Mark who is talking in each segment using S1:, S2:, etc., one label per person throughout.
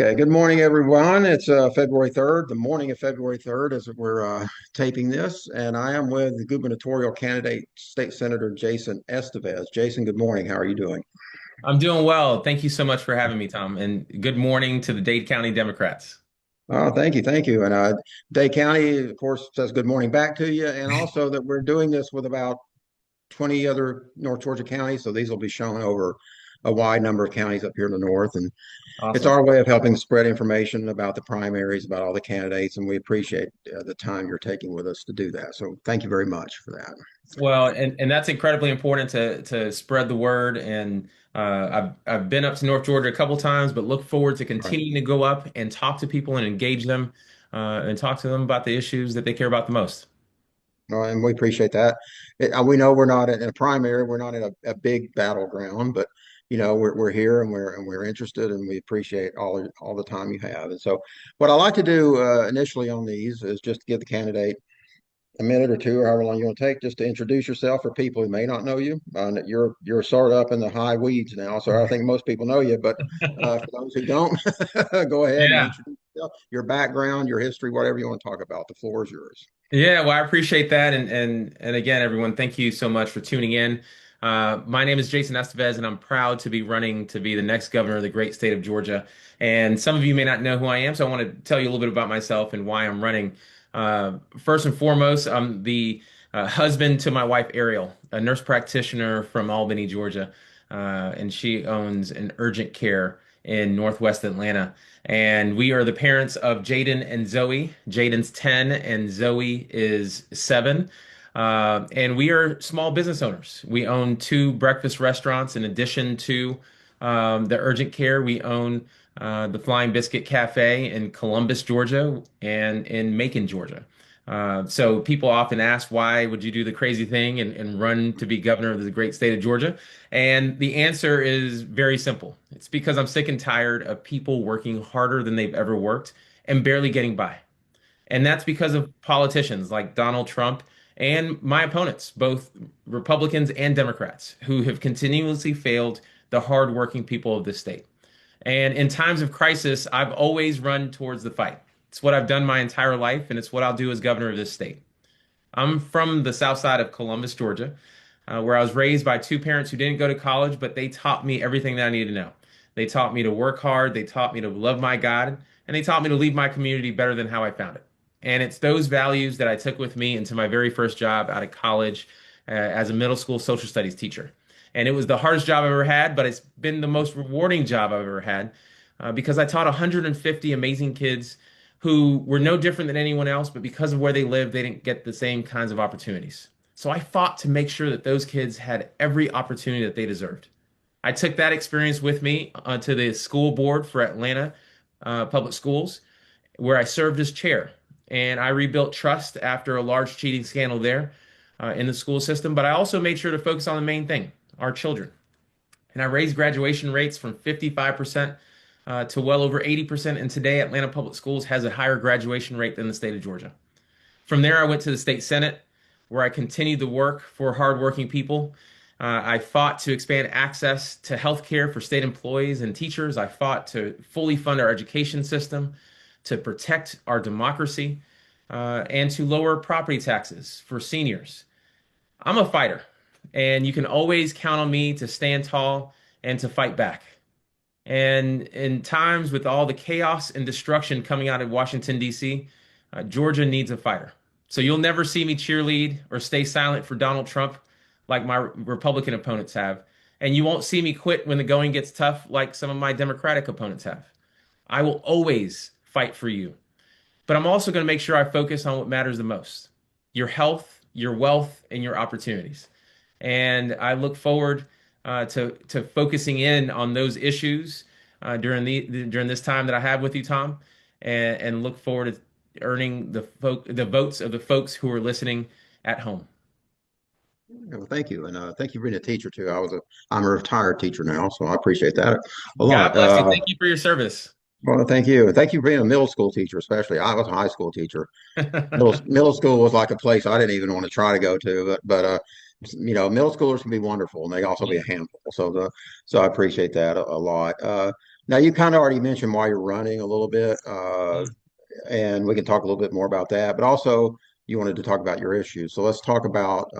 S1: Okay, good morning, everyone. It's February 3rd, the morning of February 3rd, as we're taping this, and I am with the gubernatorial candidate, State Senator Jason Esteves. Jason, good morning. How are you doing?
S2: I'm doing well. Thank you so much for having me, Tom. And good morning to the Dade County Democrats.
S1: Oh, thank you, thank you. And Day County, of course, says good morning back to you, and also that we're doing this with about 20 other North Georgia counties, so these will be shown over a wide number of counties up here in the north, and it's
S2: Awesome.
S1: our way of helping spread information about the primaries, about all the candidates, and we appreciate the time you're taking with us to do that. So thank you very much for that.
S2: Well, and that's incredibly important to spread the word. And I've been up to North Georgia a couple times, but look forward to
S1: All right.
S2: continuing to go up and talk to people and engage them and talk to them about the issues that they care about the most.
S1: And we appreciate that. We know we're not in a primary, we're not in a big battleground, but we're here and we're interested, and we appreciate all the time you have. And so, what I like to do initially on these is just give the candidate a minute or two, or however long you want to take, just to introduce yourself for people who may not know you. You're sort of up in the high weeds now, so I think most people know you. But for those who don't, go ahead and
S2: Yeah.
S1: introduce yourself, your background, your history, whatever you want to talk about. The floor is yours.
S2: Yeah, well, I appreciate that, and again, everyone, thank you so much for tuning in. My name is Jason Esteves, and I'm proud to be running to be the next governor of the great state of Georgia. And some of you may not know who I am, so I want to tell you a little bit about myself and why I'm running. First and foremost, I'm the husband to my wife Ariel, a nurse practitioner from Albany, Georgia, and she owns an urgent care in Northwest Atlanta. And we are the parents of Jaden and Zoe. Jaden's 10 and Zoe is 7. And we are small business owners. We own two breakfast restaurants in addition to the urgent care. We own the Flying Biscuit Cafe in Columbus, Georgia, and in Macon, Georgia. So people often ask, why would you do the crazy thing and run to be governor of the great state of Georgia? And the answer is very simple. It's because I'm sick and tired of people working harder than they've ever worked and barely getting by. And that's because of politicians like Donald Trump and my opponents, both Republicans and Democrats, who have continuously failed the hardworking people of this state. And in times of crisis, I've always run towards the fight. It's what I've done my entire life, and it's what I'll do as governor of this state. I'm from the south side of Columbus, Georgia, where I was raised by two parents who didn't go to college, but they taught me everything that I needed to know. They taught me to work hard, they taught me to love my God, and they taught me to leave my community better than how I found it. And it's those values that I took with me into my very first job out of college as a middle school social studies teacher. And it was the hardest job I've ever had, but it's been the most rewarding job I've ever had because I taught 150 amazing kids who were no different than anyone else, but because of where they lived, they didn't get the same kinds of opportunities. So I fought to make sure that those kids had every opportunity that they deserved. I took that experience with me to the school board for Atlanta Public Schools, where I served as chair. And I rebuilt trust after a large cheating scandal there in the school system. But I also made sure to focus on the main thing, our children. And I raised graduation rates from 55% to well over 80%. And today, Atlanta Public Schools has a higher graduation rate than the state of Georgia. From there, I went to the state Senate, where I continued the work for hardworking people. I fought to expand access to health care for state employees and teachers. I fought to fully fund our education system, to protect our democracy, and to lower property taxes for seniors. I'm a fighter, and you can always count on me to stand tall and to fight back. And in times with all the chaos and destruction coming out of Washington, D.C., Georgia needs a fighter. So you'll never see me cheerlead or stay silent for Donald Trump like my Republican opponents have. And you won't see me quit when the going gets tough like some of my Democratic opponents have. I will always fight for you. But I'm also going to make sure I focus on what matters the most: your health, your wealth, and your opportunities. And I look forward to focusing in on those issues during this time that I have with you, Tom, and look forward to earning the votes of the folks who are listening at home.
S1: Well, thank you, and thank you for being a teacher too. I'm a retired teacher now, so I appreciate that a
S2: God
S1: lot.
S2: bless you. Thank you for your service.
S1: Well, thank you, and thank you for being a middle school teacher, especially. I was a high school teacher. Middle school was like a place I didn't even want to try to go to, but middle schoolers can be wonderful and they also be a handful. So I appreciate that a lot. Now you kind of already mentioned why you're running a little bit, and we can talk a little bit more about that. But also, you wanted to talk about your issues. So let's talk about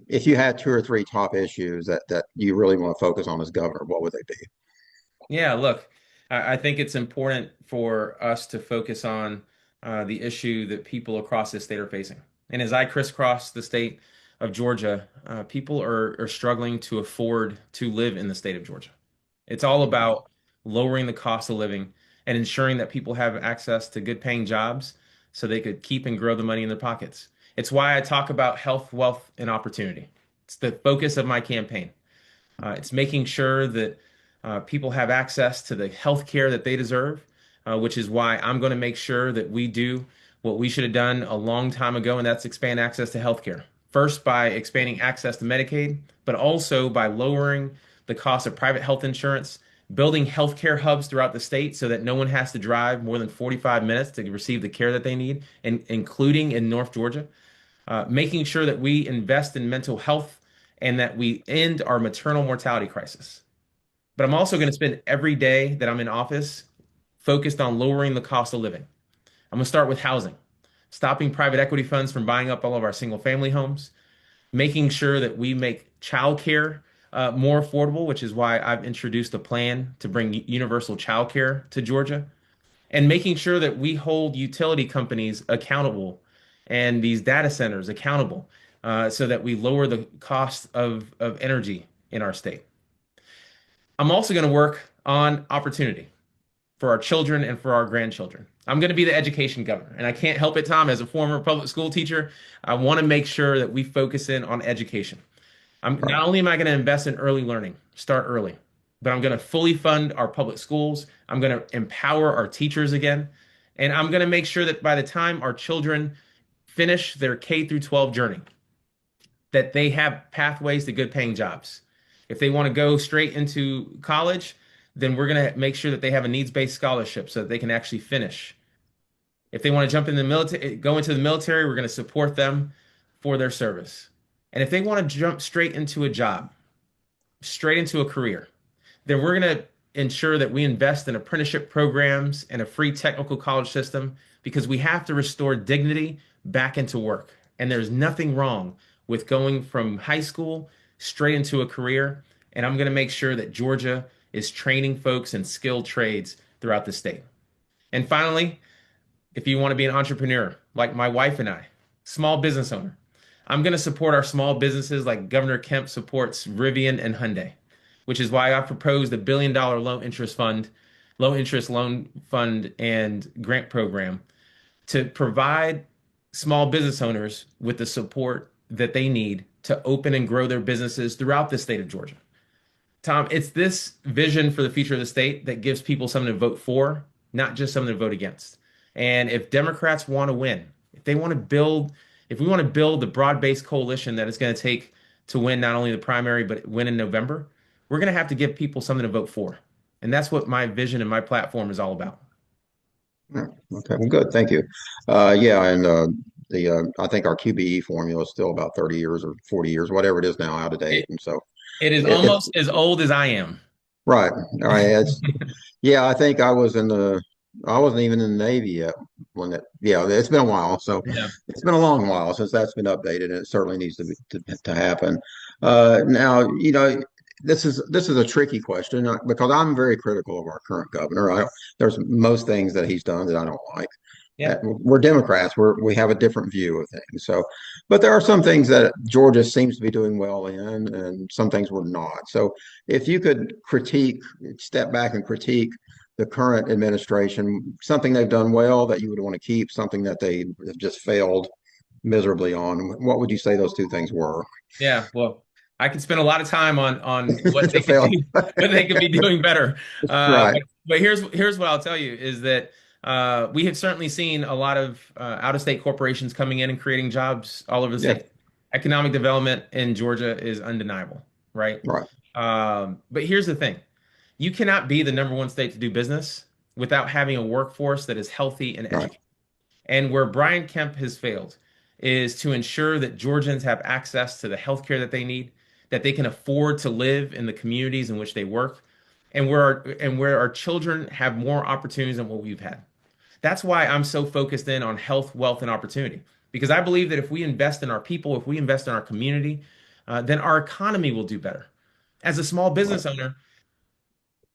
S1: if you had two or three top issues that you really want to focus on as governor, what would they be?
S2: Yeah, look, I think it's important for us to focus on the issue that people across this state are facing. And as I crisscross the state of Georgia, people are struggling to afford to live in the state of Georgia. It's all about lowering the cost of living and ensuring that people have access to good paying jobs so they could keep and grow the money in their pockets. It's why I talk about health, wealth, and opportunity. It's the focus of my campaign. It's making sure that people have access to the health care that they deserve, which is why I'm going to make sure that we do what we should have done a long time ago, and that's expand access to health care. First, by expanding access to Medicaid, but also by lowering the cost of private health insurance, building healthcare hubs throughout the state so that no one has to drive more than 45 minutes to receive the care that they need, and including in North Georgia, making sure that we invest in mental health and that we end our maternal mortality crisis. But I'm also going to spend every day that I'm in office focused on lowering the cost of living. I'm going to start with housing, stopping private equity funds from buying up all of our single family homes, making sure that we make childcare more affordable, which is why I've introduced a plan to bring universal childcare to Georgia, and making sure that we hold utility companies accountable and these data centers accountable so that we lower the cost of energy in our state. I'm also going to work on opportunity for our children and for our grandchildren. I'm going to be the education governor, and I can't help it, Tom. As a former public school teacher, I want to make sure that we focus in on education. I'm
S1: Right.
S2: not only am I going to invest in early learning, start early, but I'm going to fully fund our public schools. I'm going to empower our teachers again, and I'm going to make sure that by the time our children finish their K through 12 journey, that they have pathways to good paying jobs. If they want to go straight into college, then we're going to make sure that they have a needs-based scholarship so that they can actually finish. If they want to jump in the military, go into the military, we're going to support them for their service. And if they want to jump straight into a job, straight into a career, then we're going to ensure that we invest in apprenticeship programs and a free technical college system because we have to restore dignity back into work. And there's nothing wrong with going from high school straight into a career. And I'm going to make sure that Georgia is training folks in skilled trades throughout the state. And finally, if you want to be an entrepreneur, like my wife and I, small business owner, I'm going to support our small businesses like Governor Kemp supports Rivian and Hyundai, which is why I proposed $1 billion low interest loan fund and grant program to provide small business owners with the support that they need to open and grow their businesses throughout the state of Georgia. Tom, it's this vision for the future of the state that gives people something to vote for, not just something to vote against. And if Democrats want to win, if they want to build, if we want to build the broad-based coalition that it's going to take to win not only the primary, but win in November, we're going to have to give people something to vote for. And that's what my vision and my platform is all about.
S1: Yeah. Okay. Well, good. Thank you. Yeah, and the I think our QBE formula is still about 30 years or 40 years, whatever it is now, out of date.
S2: It,
S1: And so
S2: it is
S1: it's
S2: almost as old as I am.
S1: right. All right. It's yeah. I think I wasn't even in the Navy yet when that. Yeah, it's been a while. So
S2: Yeah.
S1: it's been a long while since that's been updated, and it certainly needs to happen. Now, this is a tricky question because I'm very critical of our current governor. There's most things that he's done that I don't like.
S2: Yeah.
S1: We're Democrats. We have a different view of things. So, but there are some things that Georgia seems to be doing well in, and some things we're not. So, if you could step back and critique the current administration, something they've done well that you would want to keep, something that they have just failed miserably on, what would you say those two things were?
S2: Yeah. Well, I could spend a lot of time on what
S1: To
S2: they could
S1: fail,
S2: do, what they could be doing better.
S1: right,
S2: But here's what I'll tell you is that we have certainly seen a lot of out-of-state corporations coming in and creating jobs all over the
S1: yeah,
S2: state. Economic development in Georgia is undeniable, right?
S1: right,
S2: But here's the thing. You cannot be the number one state to do business without having a workforce that is healthy and
S1: right,
S2: educated. And where Brian Kemp has failed is to ensure that Georgians have access to the health care that they need, that they can afford to live in the communities in which they work, and where our children have more opportunities than what we've had. That's why I'm so focused in on health, wealth, and opportunity. Because I believe that if we invest in our people, if we invest in our community, then our economy will do better. As a small
S1: Right.
S2: business owner,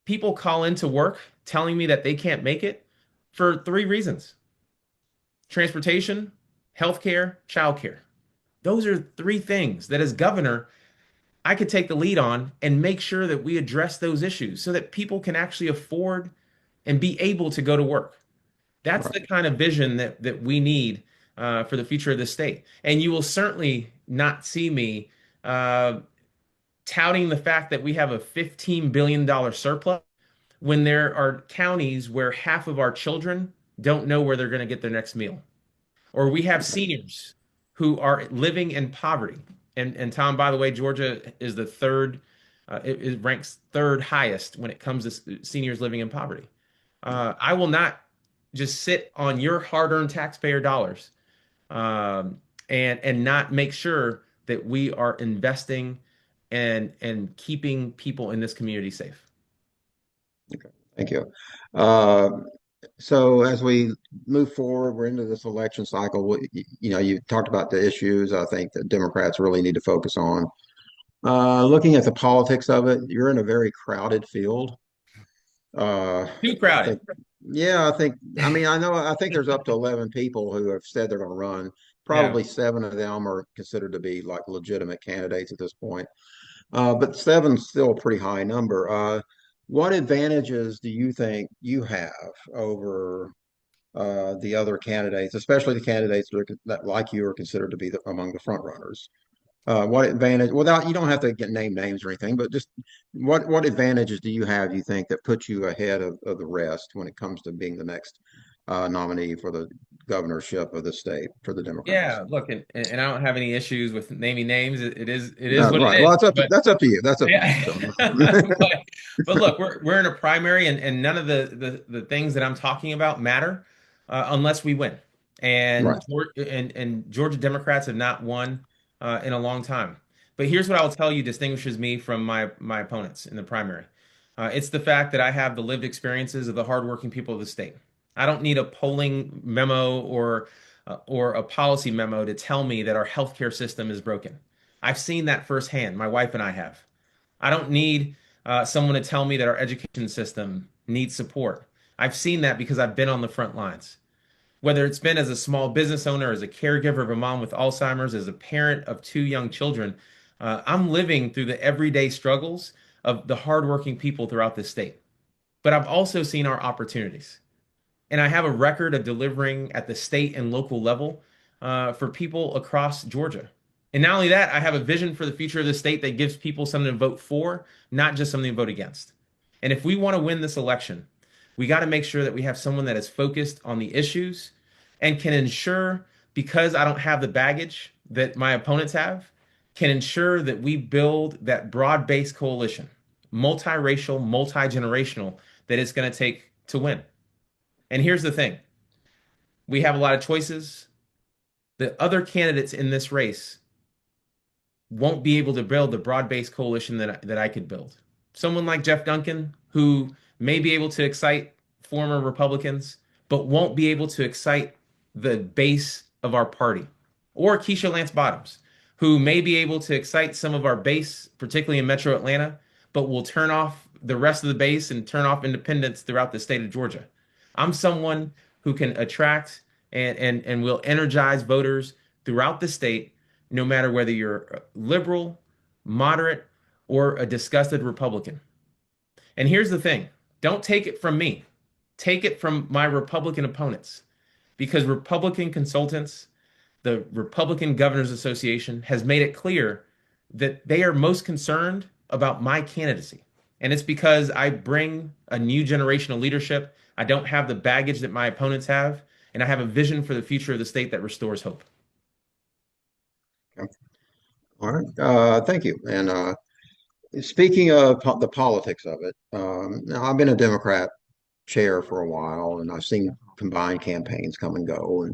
S2: people call into work telling me that they can't make it for three reasons: transportation, healthcare, childcare. Those are three things that, as governor, I could take the lead on and make sure that we address those issues so that people can actually afford and be able to go to work. That's
S1: Right.
S2: the kind of vision that we need for the future of the state. And you will certainly not see me uh, touting the fact that we have a $15 billion surplus when there are counties where half of our children don't know where they're going to get their next meal, or we have seniors who are living in poverty. And Tom, by the way, Georgia is the third, it ranks third highest when it comes to seniors living in poverty. I will not just sit on your hard-earned taxpayer dollars and not make sure that we are investing and keeping people in this community safe.
S1: Thank you. Uh, so as we move forward, we're into this election cycle. You talked about the issues I think that Democrats really need to focus on. Looking at the politics of it, you're in a very crowded field.
S2: Too
S1: I
S2: crowded.
S1: think, yeah, I mean, I think there's up to 11 people who have said they're going to run.
S2: Yeah.
S1: Probably seven of them are considered to be like legitimate candidates at this point. But seven's still a pretty high number. What advantages do you think you have over the other candidates, especially the candidates that, like you, are considered to be among the front runners? What advantage, without, you don't have to name names or anything, but just what advantages do you have, you think, that put you ahead of the rest when it comes to being the next nominee for the governorship of the state for the Democrats?
S2: Yeah, look, and I don't have any issues with naming names. It is what
S1: Right.
S2: it
S1: Well,
S2: is. But
S1: that's up to you. That's up to you.
S2: yeah,
S1: So,
S2: but look, we're in a primary, and none of the things that I'm talking about matter unless we win.
S1: right.
S2: And Georgia Democrats have not won in a long time. But here's what I will tell you distinguishes me from my opponents in the primary. It's the fact that I have the lived experiences of the hardworking people of the state. I don't need a polling memo or a policy memo to tell me that our healthcare system is broken. I've seen that firsthand. My wife and I have. I don't need someone to tell me that our education system needs support. I've seen that because I've been on the front lines. Whether it's been as a small business owner, as a caregiver of a mom with Alzheimer's, as a parent of two young children, I'm living through the everyday struggles of the hardworking people throughout this state. But I've also seen our opportunities. And I have a record of delivering at the state and local level for people across Georgia. And not only that, I have a vision for the future of the state that gives people something to vote for, not just something to vote against. And if we want to win this election, we got to make sure that we have someone that is focused on the issues and can ensure, because I don't have the baggage that my opponents have, can ensure that we build that broad-based coalition, multiracial, multi-generational, that it's going to take to win. And here's the thing: we have a lot of choices. The other candidates in this race won't be able to build the broad-based coalition that I could build. Someone like Jeff Duncan, who may be able to excite former Republicans, but won't be able to excite the base of our party. Or Keisha Lance Bottoms, who may be able to excite some of our base, particularly in Metro Atlanta, but will turn off the rest of the base and turn off independents throughout the state of Georgia. I'm someone who can attract and will energize voters throughout the state, no matter whether you're liberal, moderate, or a disgusted Republican. And here's the thing: don't take it from me, take it from my Republican opponents, because Republican consultants, the Republican Governors Association, has made it clear that they are most concerned about my candidacy. And it's because I bring a new generation of leadership. I don't have the baggage that my opponents have, and I have a vision for the future of the state that restores hope.
S1: Okay. All right. Thank you. And speaking of the politics of it, now I've been a Democrat chair for a while, and I've seen combined campaigns come and go.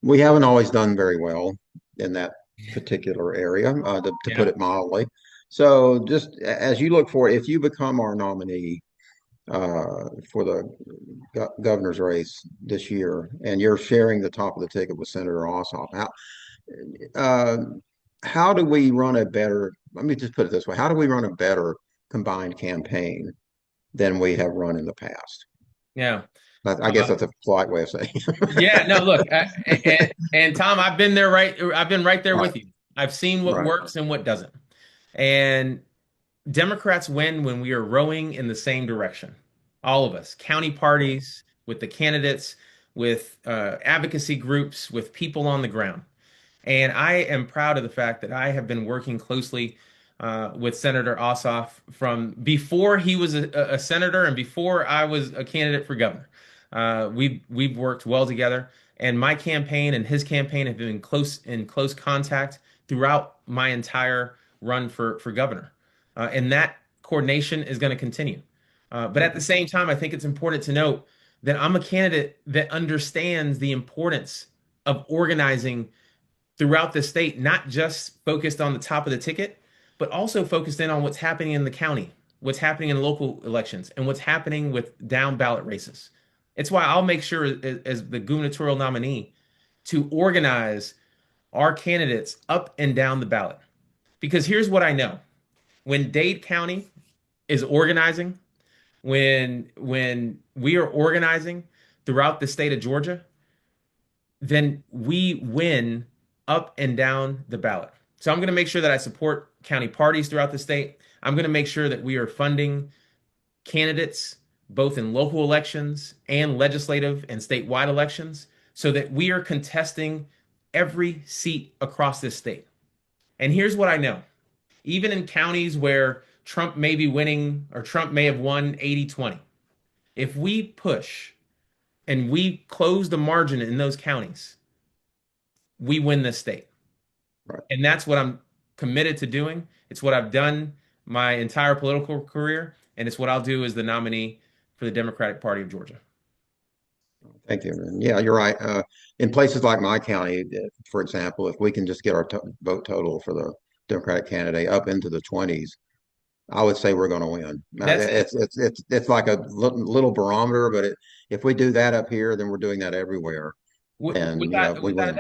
S1: we haven't always done very well in that particular area, to put
S2: Yeah.
S1: it mildly. So just as you look for, if you become our nominee for the governor's race this year, and you're sharing the top of the ticket with Senator Ossoff, uh, how do we run a better, let me just put it this way, how do we run a better combined campaign than we have run in the past?
S2: Yeah.
S1: I guess that's a polite way of saying
S2: Yeah, no,
S1: it.
S2: look, and Tom, I've been right there
S1: Right,
S2: with you. I've seen what
S1: right.
S2: works and what doesn't. And Democrats win when we are rowing in the same direction. All of us, county parties, with the candidates, with advocacy groups, with people on the ground. And I am proud of the fact that I have been working closely with Senator Ossoff from before he was a senator and before I was a candidate for governor. We've worked well together, and my campaign and his campaign have been in close contact throughout my entire run for governor. And that coordination is going to continue. But at the same time, I think it's important to note that I'm a candidate that understands the importance of organizing throughout the state, not just focused on the top of the ticket, but also focused in on what's happening in the county, what's happening in local elections, and what's happening with down ballot races. It's why I'll make sure, as the gubernatorial nominee, to organize our candidates up and down the ballot. Because here's what I know: when Dade County is organizing, when we are organizing throughout the state of Georgia, then we win up and down the ballot. So I'm going to make sure that I support county parties throughout the state. I'm going to make sure that we are funding candidates both in local elections and legislative and statewide elections so that we are contesting every seat across this state. And here's what I know. Even in counties where Trump may be winning or Trump may have won 80-20, if we push and we close the margin in those counties, we win this state.
S1: Right.
S2: And that's what I'm committed to doing. It's what I've done my entire political career, and it's what I'll do as the nominee for the Democratic Party of Georgia.
S1: Thank you. And yeah, you're right. In places like my county, for example, if we can just get our vote total for the Democratic candidate up into the 20s, I would say we're going to win.
S2: That's
S1: It's like a little barometer, but if we do that up here, then we're doing that everywhere, and we
S2: without a
S1: win.
S2: doubt.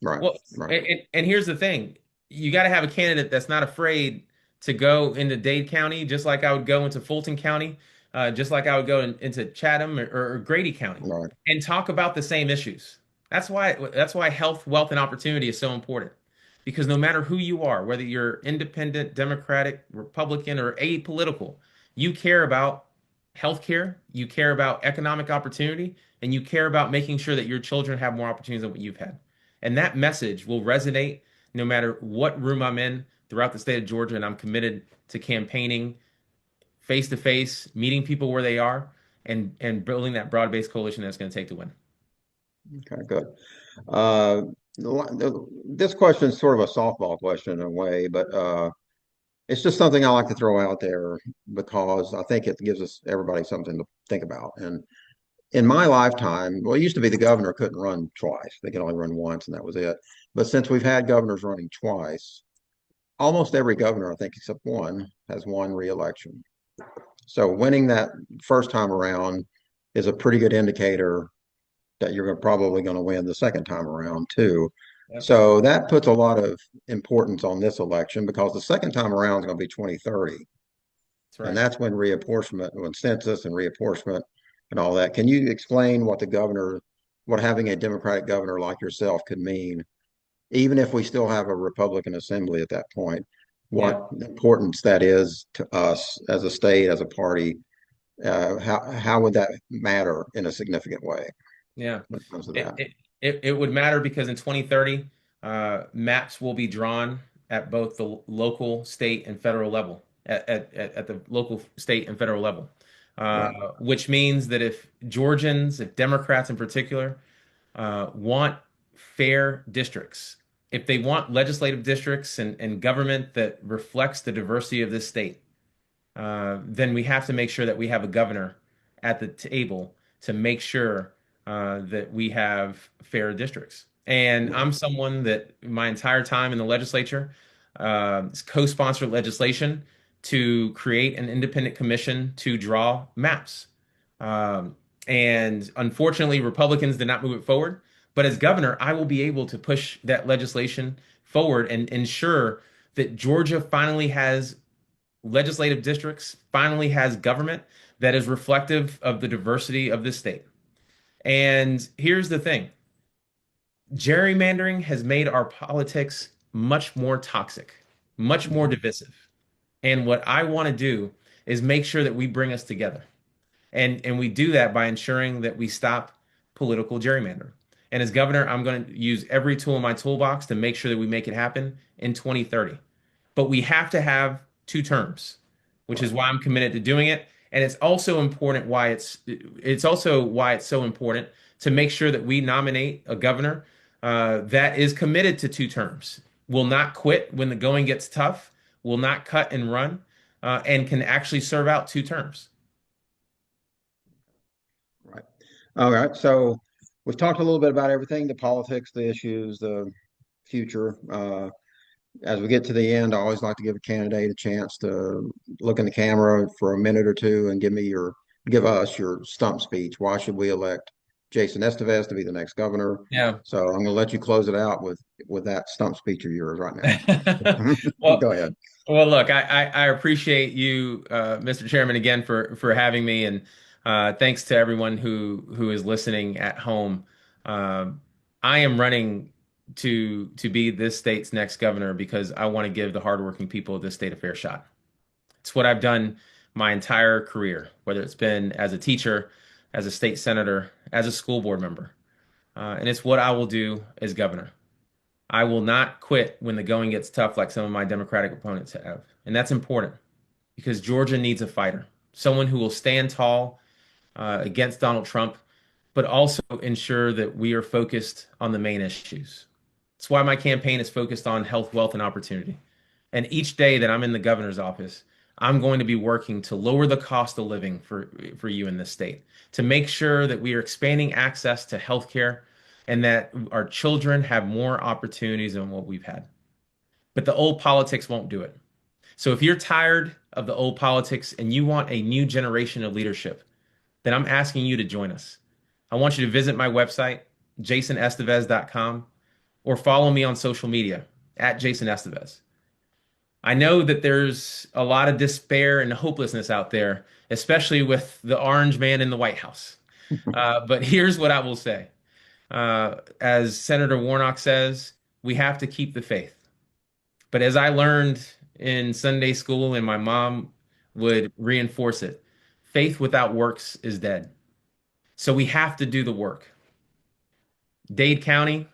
S1: Right,
S2: Well,
S1: right,
S2: and here's the thing. You got to have a candidate that's not afraid to go into Dade County, just like I would go into Fulton County, just like I would go into Chatham or Grady County,
S1: right.
S2: and talk about the same issues. That's why health, wealth, and opportunity is so important. Because no matter who you are, whether you're independent, Democratic, Republican, or apolitical, you care about healthcare, you care about economic opportunity, and you care about making sure that your children have more opportunities than what you've had. And that message will resonate no matter what room I'm in throughout the state of Georgia. And I'm committed to campaigning face to face, meeting people where they are, and building that broad-based coalition that's going to take to win.
S1: Okay, good. Uh, this question is sort of a softball question in a way, but it's just something I like to throw out there because I think it gives us everybody something to think about. And in my lifetime, well, it used to be the governor couldn't run twice; they could only run once, and that was it. But since we've had governors running twice, almost every governor, I think, except one, has won re-election. So winning that first time around is a pretty good indicator that you're probably going to win the second time around too.
S2: Yep,
S1: So that puts a lot of importance on this election because the second time around is going to be 2030.
S2: that's
S1: And
S2: right.
S1: that's when reapportionment, when census and reapportionment and all that. Can you explain what having a Democratic governor like yourself could mean, even if we still have a Republican assembly at that point,
S2: Yeah,
S1: what importance that is to us as a state, as a party? How would that matter in a significant way
S2: yeah.
S1: when it comes to
S2: It
S1: that?
S2: it it would matter because in 2030, maps will be drawn at both the local, state, and federal level. At the local, state, and federal level,
S1: Right.
S2: which means that if Georgians, if Democrats in particular, want fair districts, if they want legislative districts and government that reflects the diversity of this state, then we have to make sure that we have a governor at the table to make sure that we have fair districts. And
S1: Right.
S2: I'm someone that my entire time in the legislature co-sponsored legislation to create an independent commission to draw maps. Um, and unfortunately, Republicans did not move it forward. But as governor, I will be able to push that legislation forward and ensure that Georgia finally has legislative districts, finally has government that is reflective of the diversity of this state. And here's the thing: gerrymandering has made our politics much more toxic, much more divisive. And what I want to do is make sure that we bring us together. And we do that by ensuring that we stop political gerrymandering. And as governor, I'm going to use every tool in my toolbox to make sure that we make it happen in 2030. But we have to have two terms, which is
S1: Right.
S2: why I'm committed to doing it. And it's also why it's so important to make sure that we nominate a governor that is committed to two terms, will not quit when the going gets tough, will not cut and run, and can actually serve out two terms.
S1: Right. All right. So we've talked a little bit about everything, the politics, the issues, the future. As we get to the end, I always like to give a candidate a chance to look in the camera for a minute or two and give us your stump speech. Why should we elect Jason Esteves to be the next governor?
S2: Yeah.
S1: So I'm going to let you close it out with that stump speech of yours right now.
S2: Well,
S1: Go ahead.
S2: well, look, I appreciate you, Mr. Chairman, again for having me, and thanks to everyone who is listening at home. Um, I am running to be this state's next governor because I want to give the hardworking people of this state a fair shot. It's what I've done my entire career, whether it's been as a teacher, as a state senator, as a school board member, and it's what I will do as governor. I will not quit when the going gets tough, like some of my Democratic opponents have. And that's important because Georgia needs a fighter, someone who will stand tall against Donald Trump, but also ensure that we are focused on the main issues. That's why my campaign is focused on health, wealth, and opportunity. And each day that I'm in the governor's office, I'm going to be working to lower the cost of living for you in this state, to make sure that we are expanding access to health care and that our children have more opportunities than what we've had. But the old politics won't do it. So if you're tired of the old politics and you want a new generation of leadership, then I'm asking you to join us. I want you to visit my website, jasonesteves.com, or follow me on social media at Jason Esteves. I know that there's a lot of despair and hopelessness out there, especially with the orange man in the White House. But here's what I will say. As Senator Warnock says, we have to keep the faith. But as I learned in Sunday school, and my mom would reinforce it, faith without works is dead. So we have to do the work. Dade County,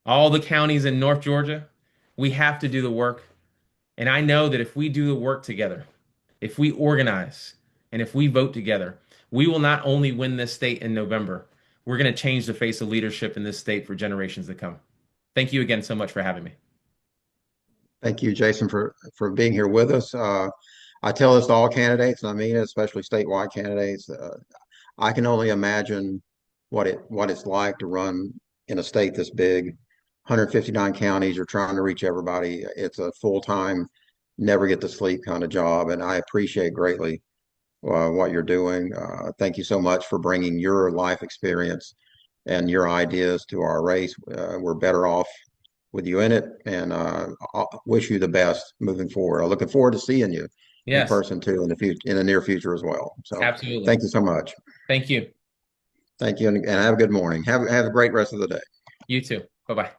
S2: all the counties in North Georgia, we have to do the work. And I know that if we do the work together, if we organize, and if we vote together, we will not only win this state in November, we're going to change the face of leadership in this state for generations to come. Thank you again so much for having me.
S1: Thank you, Jason, for being here with us. I tell this to all candidates, and I mean it, especially statewide candidates. I can only imagine what it's like to run in a state this big, 159 counties. You're trying to reach everybody. It's a full-time, never get to sleep kind of job, and I appreciate greatly what you're doing. Thank you so much for bringing your life experience and your ideas to our race. We're better off with you in it, and I wish you the best moving forward. I'm looking forward to seeing you in
S2: Yes,
S1: person too in the future, in the near future as well. So,
S2: absolutely.
S1: thank you so much.
S2: Thank you.
S1: Thank you, and have a good morning. Have a great rest of the day.
S2: You too. Bye bye.